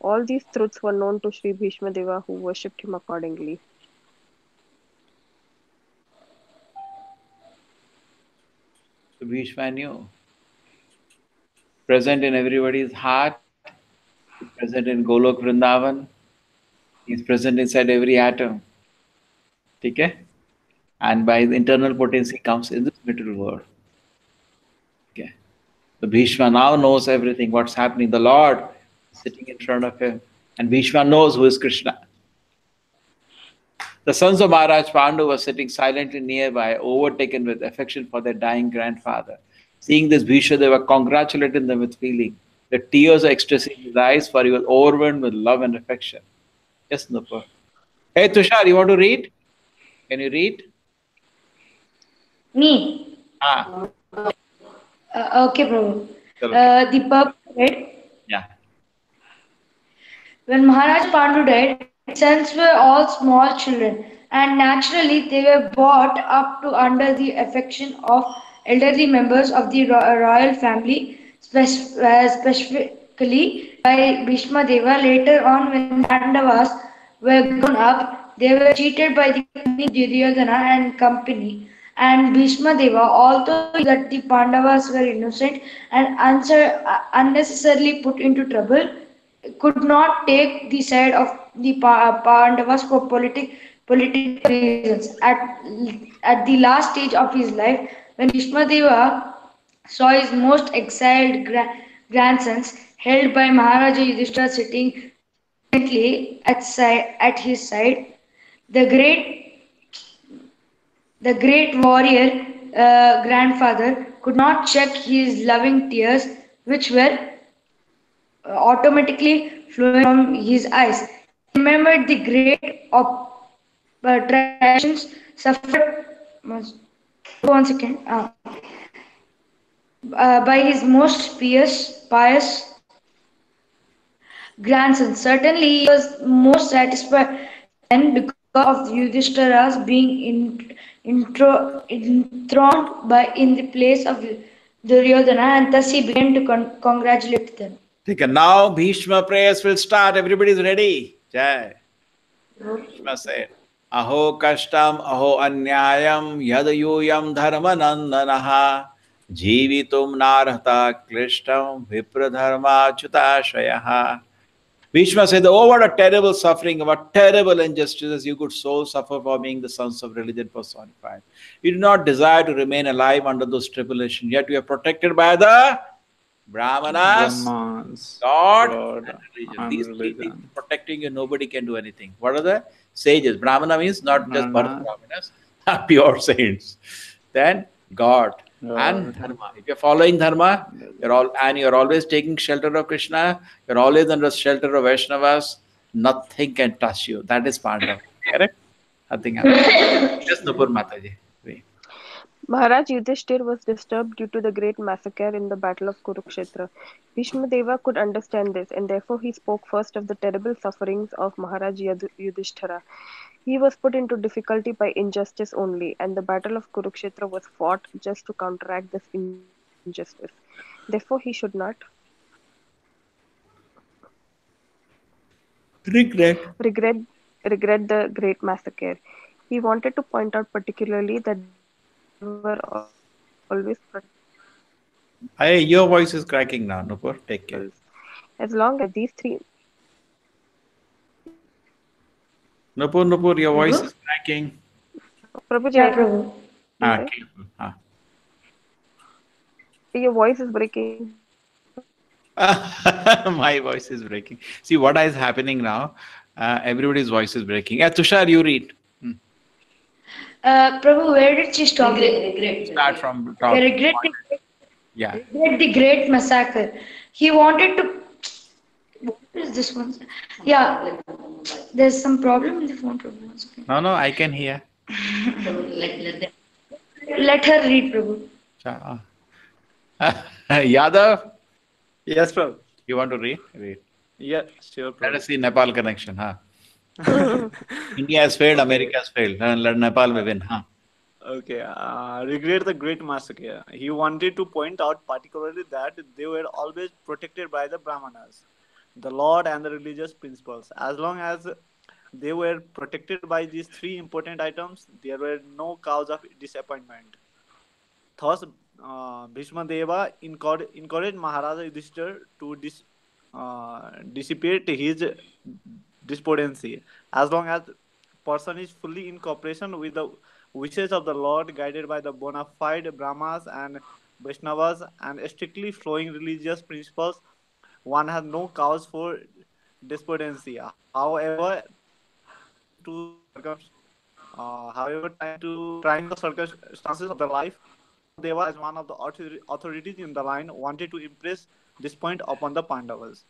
All these truths were known to Sri Bhishma Deva, who worshipped him accordingly. So Bhishma knew. Present in everybody's heart, He's present in Golok Vrindavan. He's present inside every atom. Okay? And by his internal potency comes in this material world. Okay. So Bhishma now knows everything, what's happening. The Lord is sitting in front of him. And Bhishma knows who is Krishna. The sons of Maharaj Pandu were sitting silently nearby, overtaken with affection for their dying grandfather. Seeing this, Bhishma, they were congratulating them with feeling. The tears of ecstasy in his eyes, for he was overwhelmed with love and affection. Yes, Nupur. Hey, Tushar, you want to read? Can you read? Me. Ah, Okay, Prabhu. chalo. The purple red. Yeah. When Maharaj Pandu died, his sons were all small children, and naturally they were brought up to under the affection of elderly members of the royal family, specifically by Bhishma Deva. Later on, when the Pandavas were grown up, they were cheated by the cunning Duryodhana and company. And Bhishma Deva, although he knew that the Pandavas were innocent and unnecessarily put into trouble, could not take the side of the Pandavas for political reasons. At the last stage of his life, when Bhishmadeva saw his most exiled grandsons held by Maharaja Yudhishthira sitting silently at his side, the great warrior grandfather could not check his loving tears, which were automatically flowing from his eyes. He remembered the great tragedies suffered. One second. By his most pious grandson. Certainly, he was most satisfied then because of Yudhishthira's being enthroned in the place of Duryodhana, and thus he began to congratulate them. Okay, now Bhishma prayers will start. Everybody's ready. Jai. Bhishma said, Aho kashtam, aho anyayam, yadayuyam dharmanandanaha, jivitum narhata klishtam, vipradharma chutashayah. Bhishma said, oh, what a terrible suffering, what terrible injustices you good souls suffer for being the sons of religion personified. You do not desire to remain alive under those tribulations, yet you are protected by the Brahmanas, Brahmans, God, God, and religion. and These three things religion. protecting you, nobody can do anything. What are the sages? Brahmana means not just Bharat Brahmana, Brahmanas, pure saints. Then God and God. Dharma. If you're following Dharma, you're always taking shelter of Krishna, you're always under shelter of Vaishnavas, nothing can touch you. That is Pandava. Correct? Nothing happens. Just Nupur Mataji. Maharaj Yudhishthir was disturbed due to the great massacre in the Battle of Kurukshetra. Bhishma Deva could understand this, and therefore he spoke first of the terrible sufferings of Maharaj Yudhishthira. He was put into difficulty by injustice only, and the Battle of Kurukshetra was fought just to counteract this injustice. Therefore, he should not regret the great massacre. He wanted to point out particularly that they were always Hey, your voice is cracking now, Nupur. Take care. as long as these three. Nupur, your voice is cracking. Prabhuji, Yeah, Prabhu. Careful. your voice is breaking. My voice is breaking. See what is happening now? Everybody's voice is breaking. Tushar, you read. Prabhu, where did she stop? Start from top. Regret Yeah. the great massacre. He wanted to. What is this one? Yeah, there's some problem in the phone. Prabhu. Once again. No, I can hear. Let her read, Prabhu. Yadav, Yes, Prabhu. you want to read? Read. Yeah, sure, Let Prabhu. us see Nepal connection. India has failed, America has failed. Let Nepal will win. Okay, regret the great massacre. He wanted to point out particularly that they were always protected by the Brahmanas, the Lord, and the religious principles. As long as they were protected by these three important items, there were no cause of disappointment. Thus, Bhishma Deva encouraged Maharaja Yudhishthira to dissipate his despondency. As long as person is fully in cooperation with the wishes of the Lord, guided by the bona fide Brahmas and Vaishnavas and strictly flowing religious principles, one has no cause for despondency. However, trying the circumstances of the life, Deva, as one of the authorities in the line, wanted to impress this point upon the Pandavas.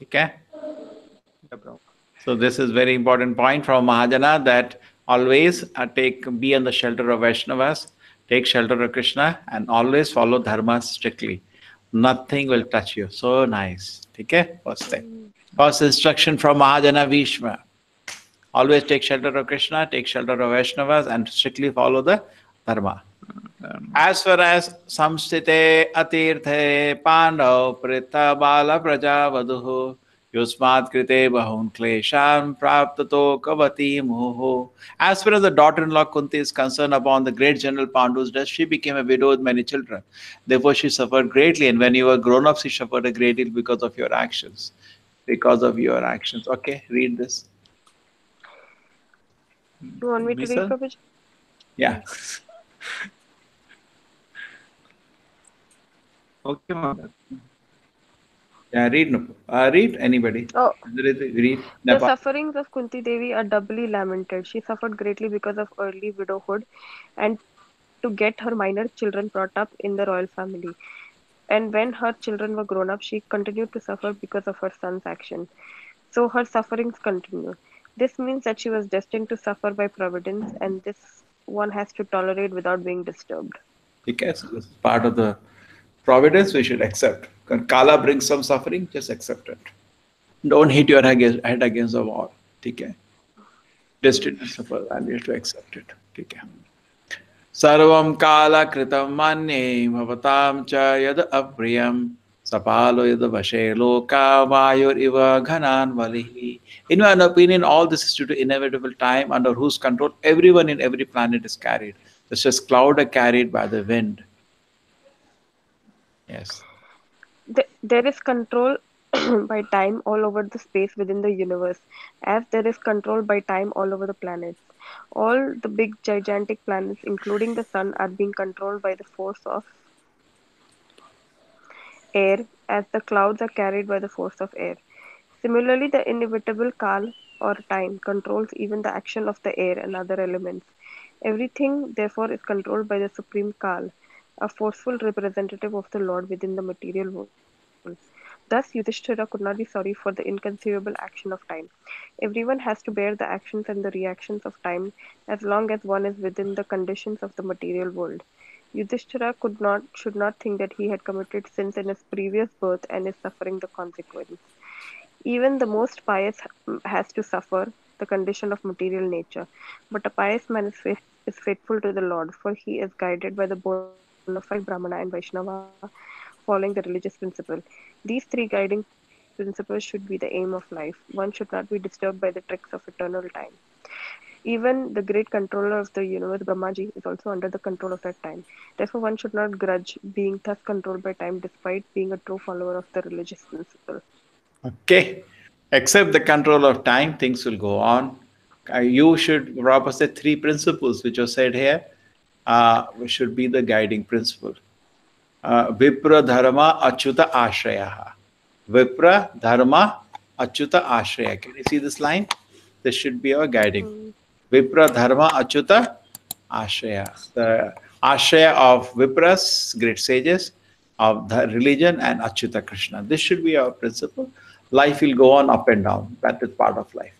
Okay. Yeah, bro. So this is very important point from Mahajana, that always be on the shelter of Vaishnavas, take shelter of Krishna, and always follow dharma strictly. Nothing will touch you. So nice. Okay. First thing. First instruction from Mahajana Bhishma. Always take shelter of Krishna, take shelter of Vaishnavas, and strictly follow the dharma. As far as samstite atirthe pandav pritha bala praja vaduhu yusmat krite bahun kleshan praptato kavati muhu. As far as the daughter-in-law Kunti is concerned, upon the great general Pandu's death, she became a widow with many children. Therefore, she suffered greatly, and when you were grown up, she suffered a great deal because of your actions. Because of your actions. Okay, read this. You want me to read, Misa? Prabhuji? Yeah. Okay, mother. Yeah, read anybody. Oh, Read. the sufferings of Kunti Devi are doubly lamented. She suffered greatly because of early widowhood and to get her minor children brought up in the royal family. And when her children were grown up, she continued to suffer because of her son's action. So her sufferings continue. This means that she was destined to suffer by providence, and this one has to tolerate without being disturbed. Okay, so this is part of the providence we should accept. When Kala brings some suffering, just accept it. Don't hit your head against the wall. Okay. Destined to suffer, and you have to accept it. Okay. Sarvam Kala Kritam Manye Bhavatam Cha Yad Apriyam Sapalo Yad Vashe Loka Vayur Iva Ghanan Valihi. In my opinion, all this is due to inevitable time under whose control everyone in every planet is carried. Just as clouds are carried by the wind. Yes. There is control by time all over the space within the universe, as there is control by time all over the planets. All the big gigantic planets, including the sun, are being controlled by the force of air, as the clouds are carried by the force of air. Similarly, the inevitable Kal or time controls even the action of the air and other elements. Everything, therefore, is controlled by the supreme Kal, a forceful representative of the Lord within the material world. Thus, Yudhishthira could not be sorry for the inconceivable action of time. Everyone has to bear the actions and the reactions of time as long as one is within the conditions of the material world. Yudhishthira should not think that he had committed sins in his previous birth and is suffering the consequence. Even the most pious has to suffer the condition of material nature, but a pious man is faithful to the Lord, for he is guided by the bona fide Brahmana and Vaishnava, following the religious principle. These three guiding principles should be the aim of life. One should not be disturbed by the tricks of eternal time. Even the great controller of the universe, Brahmaji, is also under the control of that time. Therefore, one should not grudge being thus controlled by time despite being a true follower of the religious principle. Okay. Accept the control of time, things will go on. You should, Prabhupada said, three principles which are said here should be the guiding principle. Vipra Dharma Achyuta Ashraya. Vipra Dharma Achyuta Ashraya. Can you see this line? This should be our guiding. Vipra Dharma Achyuta Ashraya. The Ashraya of Vipras, great sages of the religion, and Achyuta Krishna. This should be our principle. Life will go on up and down. That is part of life.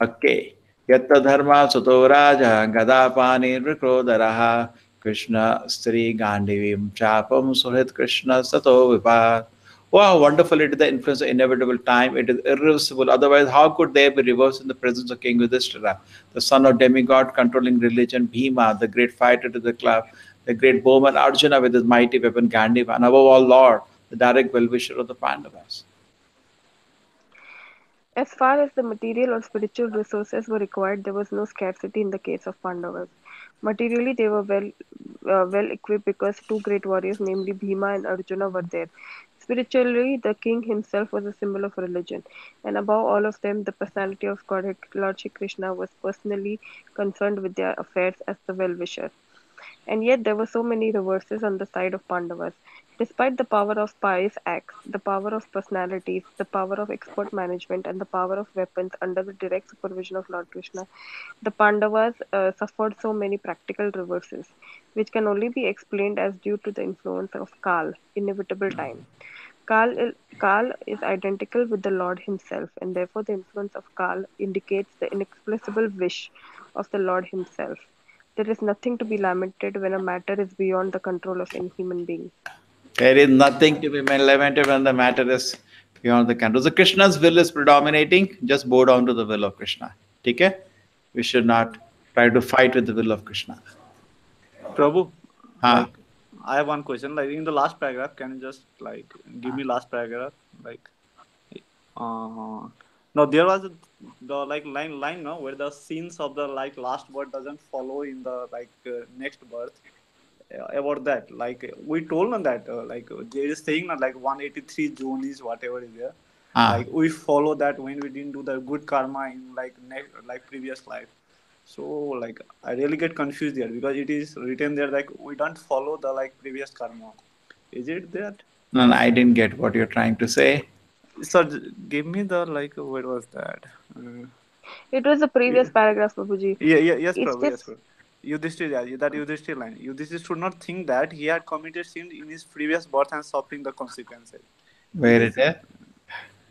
Okay. Yatta Dharma Suto Raja Gadapani Rikrodaraha Krishna Stri Gandhivim Chapam Suhit Krishna Sato Vipa. Wow, wonderful. It is the influence of inevitable time. It is irreversible. Otherwise, how could they be reversed in the presence of King Yudhishthira, the son of demigod controlling religion, Bhima, the great fighter to the club, the great bowman Arjuna with his mighty weapon Gandiva, and above all, Lord, the direct well-wisher of the Pandavas. As far as the material or spiritual resources were required, there was no scarcity in the case of Pandavas. Materially, they were well equipped because two great warriors, namely Bhima and Arjuna, were there. Spiritually, the king himself was a symbol of religion, and above all of them, the personality of Godhead, Lord Shri Krishna, was personally concerned with their affairs as the well-wisher. And yet there were so many reverses on the side of Pandavas. Despite the power of pious acts, the power of personalities, the power of expert management, and the power of weapons under the direct supervision of Lord Krishna, the Pandavas suffered so many practical reverses, which can only be explained as due to the influence of Kal, inevitable time. Kal is identical with the Lord himself, and therefore the influence of Kal indicates the inexplicable wish of the Lord himself. There is nothing to be lamented when a matter is beyond the control of any human being. There is nothing to be lamented when the matter is beyond the control. So Krishna's will is predominating. Just bow down to the will of Krishna. Okay? We should not try to fight with the will of Krishna. Prabhu, Huh? like, I have one question. Like in the last paragraph, can you just like give me last paragraph? Like, no, there was the like line no where the scenes of the like last birth doesn't follow in the like next birth. About that, like we told them that like they is saying that like 183 June is whatever is there. Like we follow that when we didn't do the good karma in like like previous life. So like I really get confused there because it is written there like we don't follow the like previous karma. Is it that? No, I didn't get what you're trying to say. So give me the like what was that? It was the previous paragraph, Prabhuji. Yes, It's Prabhu, yes, just Prabhu. Yudhishthir, that Yudhishthir line. Yudhishthir should not think that he had committed sin in his previous birth and suffering the consequences. Where is it?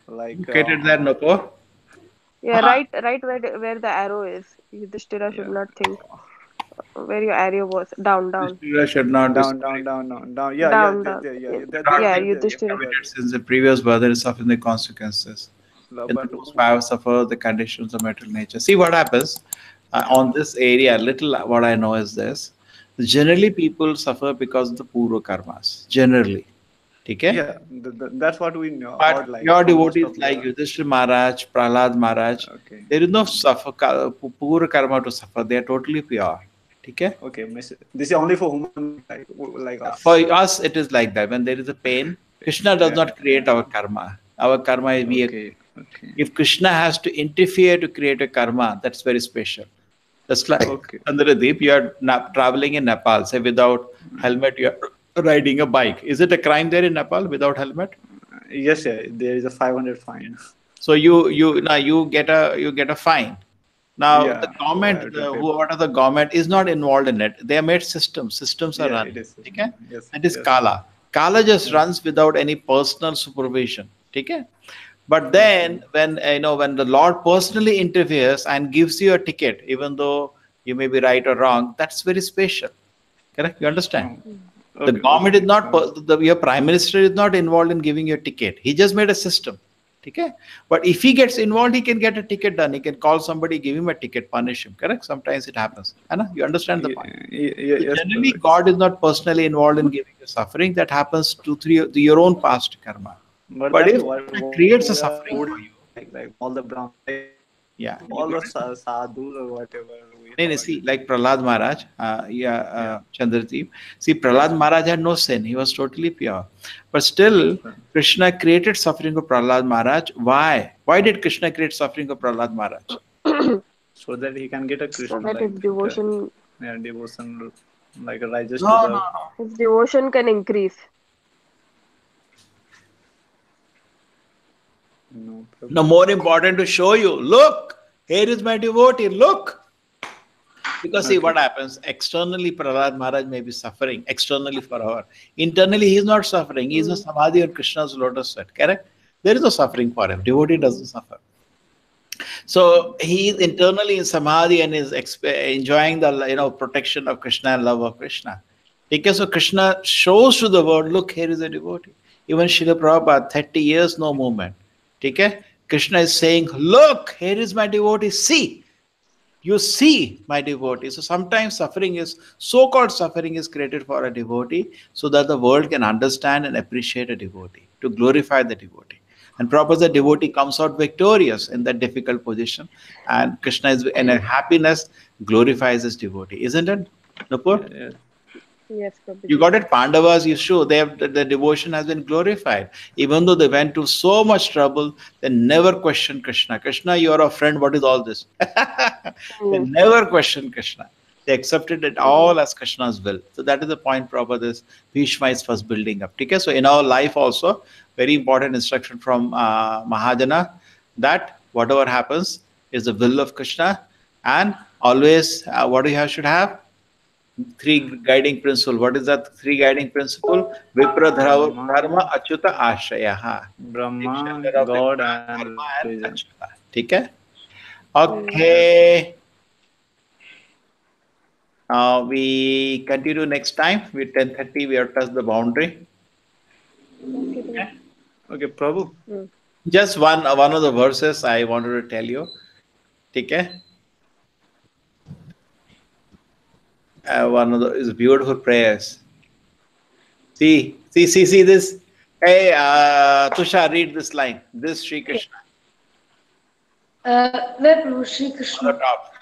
Like Located there, Nopur? yeah, right where the arrow is. Yudhishthira should not think where your arrow was. Down. Yudhishthira should not be down. Yeah, Down. Yeah, Yudhishthira. committed since the previous birth and suffering the consequences. But In those five suffer the conditions of material nature. See what happens on this area. Little what I know is this: generally people suffer because of the purva karmas. Generally, okay? yeah, that's what we know. But about, like, your most devotees of the- like Yudhishthira Maharaj, Prahlad Maharaj, Okay. there is no purva karma to suffer. They are totally pure. Okay? Okay, this is only for human like us. For us, it is like that. When there is a pain, Krishna does not create our karma. Our karma is we. Okay. If Krishna has to interfere to create a karma, that's very special. Just like Okay. Chandradeep, you are traveling in Nepal, say without helmet, you are riding a bike. Is it a crime there in Nepal without helmet? Yes, yeah, there is a 500 fine. So you get a fine. Now Yeah, the government, I have to pay. whoever the government is not involved in it. They have made systems. Systems are Yeah, running. it is. Okay? Yes, That is yes. Kala. Kala just runs without any personal supervision. Okay? But then when when the Lord personally interferes and gives you a ticket, even though you may be right or wrong, that's very special. Correct? You understand? The government is not, your prime minister is not involved in giving you a ticket. He just made a system. Okay? But if he gets involved, he can get a ticket done. He can call somebody, give him a ticket, punish him. Correct? Sometimes it happens. Anna, you understand the point? Yes, Generally, God is not personally involved in giving you suffering. That happens to your own past karma. But that's if what it creates a suffering for you, like all the brown, yeah. all the sadhus or whatever. See, like Prahlad Maharaj, Chandradeep. See, Prahlad Maharaj had no sin. He was totally pure. But still, Krishna created suffering for Prahlad Maharaj. Why? Why did Krishna create suffering for Prahlad Maharaj? So that he can get a Krishna. So that like, his devotion, devotion, like rises No, to the. no. his devotion can increase. No, Prabhu. No, more important to show you. Look, here is my devotee. Look. Because see what happens. Externally, Prahlad Maharaj may be suffering. Externally for our. Internally, he is not suffering. He is a samadhi on Krishna's lotus feet. Correct? There is no suffering for him. Devotee doesn't suffer. So he is internally in samadhi and is enjoying the protection of Krishna and love of Krishna. Because so Krishna shows to the world, look, here is a devotee. Even Srila Prabhupada, 30 years, no movement. Okay? Krishna is saying, look, here is my devotee. See. You see my devotee. So sometimes so-called suffering is created for a devotee so that the world can understand and appreciate a devotee, to glorify the devotee. And proper the devotee comes out victorious in that difficult position. And Krishna is in a happiness, glorifies his devotee. Isn't it? Nupur? Yes. Yes, Prabhuji. You got it. Pandavas, you show they have the devotion has been glorified. Even though they went to so much trouble, they never questioned Krishna. Krishna, you are a friend. What is all this? They never questioned Krishna. They accepted it all as Krishna's will. So that is the point proper this Bhishma is first building up. Okay? So in our life also, very important instruction from Mahajana that whatever happens is the will of Krishna, and always what do you have should have? Three guiding principle. What is that three guiding principle? Vipra dharma achyuta ashaya. Brahma, Shelter of the God, Dharma and and religion. achyuta. ठीक है? Okay. We continue next time. With 10:30 we have touched the boundary. Okay, Prabhu. Okay, Prabhu. Just one of the verses I wanted to tell you. ठीक है? One of the is beautiful prayers. See this. Hey, Tushar, read this line. This Sri Krishna Where Prabhu Sri on the Krishna? top.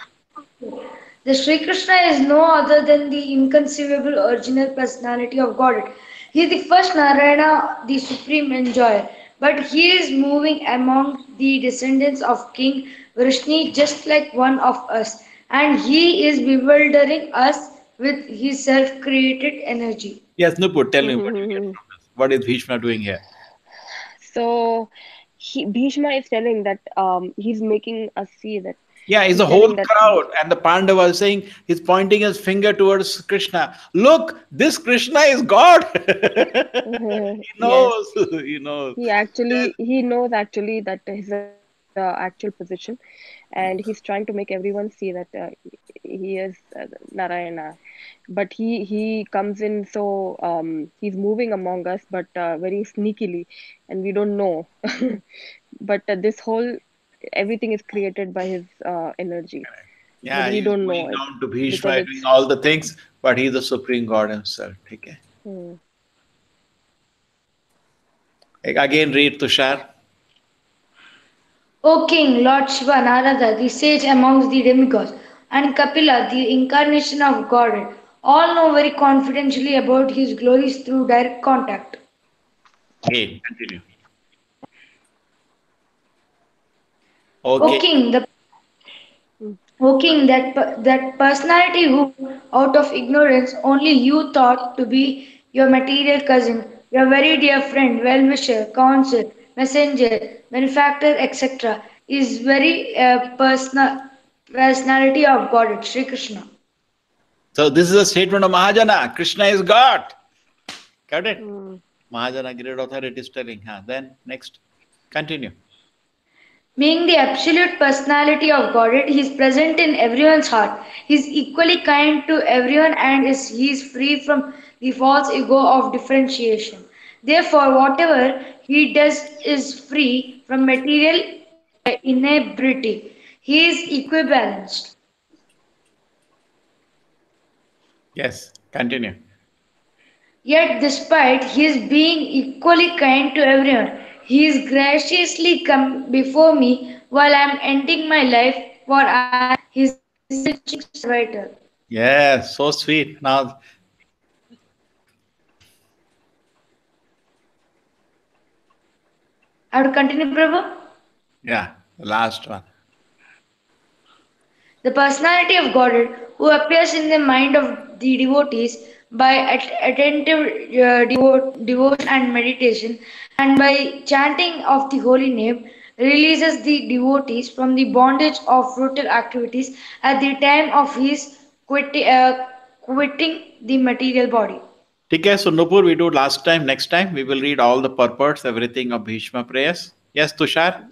The Sri Krishna is no other than the inconceivable original personality of Godhead. He is the first Narayana, the supreme enjoyer. But he is moving among the descendants of King Vrishni just like one of us. And he is bewildering us with his self-created energy. Yes, Nupur, tell me what you get from this. What is Bhishma doing here? So Bhishma is telling that he's making us see that. Yeah, it's He's a whole telling that- crowd, and the Pandava is saying he's pointing his finger towards Krishna. Look, this Krishna is God. He knows. He knows. He knows actually that his actual position, and he's trying to make everyone see that he is Narayana. But he comes in, so he's moving among us, but very sneakily, and we don't know. But this whole everything is created by his energy. Yeah, But we he's don't going know down to it, Bhishma, because doing it's- all the things, but he's the supreme God himself. Okay. Again, read Tushar. O King, Lord Shiva, Narada, the sage amongst the demigods, and Kapila, the incarnation of Godhead, all know very confidentially about his glories through direct contact. Again, continue. O Okay. King, that personality who, out of ignorance, only you thought to be your material cousin, your very dear friend, well-wisher, counsel, messenger, benefactor, etc., is very personality of God, Sri Krishna. So this is a statement of Mahajana. Krishna is God. Got it? Mahajana Great Authority is telling. Then next, continue. Being the absolute personality of Godhead, He is present in everyone's heart. He is equally kind to everyone and He is free from the false ego of differentiation. Therefore, whatever He does is free from material inebriety. He is equibalanced. Yes, continue. Yet, despite his being equally kind to everyone, he is graciously come before me while I am ending my life, for I am his servitor. Yes, so sweet. Now, I would continue, Prabhu. yeah, the last one. The personality of Godhead, who appears in the mind of the devotees by attentive devotion and meditation, and by chanting of the holy name, releases the devotees from the bondage of fruital activities at the time of his quitting the material body. Okay, so Nupur, we do last time. Next time, we will read all the purports, everything of Bhishma prayers. Yes, Tushar?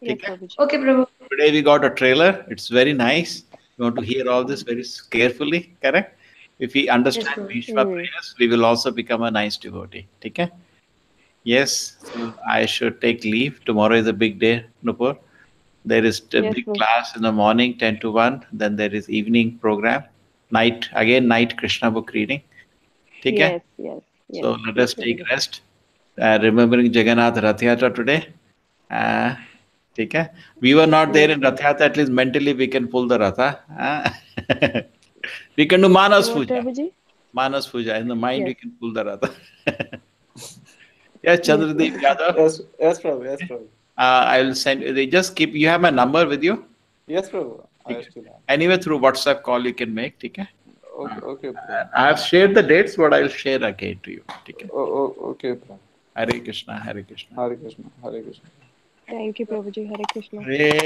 Yes, Okay. Prabhuji. Okay, Prabhu. Today we got a trailer. It's very nice. You want to hear all this very carefully, correct? If we understand Prabhu. Bhishma prayers, we will also become a nice devotee. Okay? Yes, so I should take leave. Tomorrow is a big day, Nupur. There is a Yes, big Prabhu. class in the morning, 10 to 1. Then there is evening program. Night Krishna book reading. Okay? Yes. So let us take rest. Remembering Jagannath Rath Yatra today. Okay? We were not there in Rath Yatra, at least mentally we can pull the Ratha. We can do Manas What, Puja. Prabhuji? Manas Puja. In the mind, we Yes. can pull the Radha. Yes, Chandradeep Yadav. Yes, Prabhu. Yes, Prabhu. I will send. They just keep. You have my number with you. Yes, Prabhu. I Okay. still have. Anyway, through WhatsApp call you can make. Okay. Okay, okay, Prabhu. I have shared the dates, but I will share again to you. Okay. Okay, Prabhu. Hare Krishna. Hare Krishna. Hare Krishna. Hare Krishna. Thank you, Prabhuji. Hare Krishna. Hare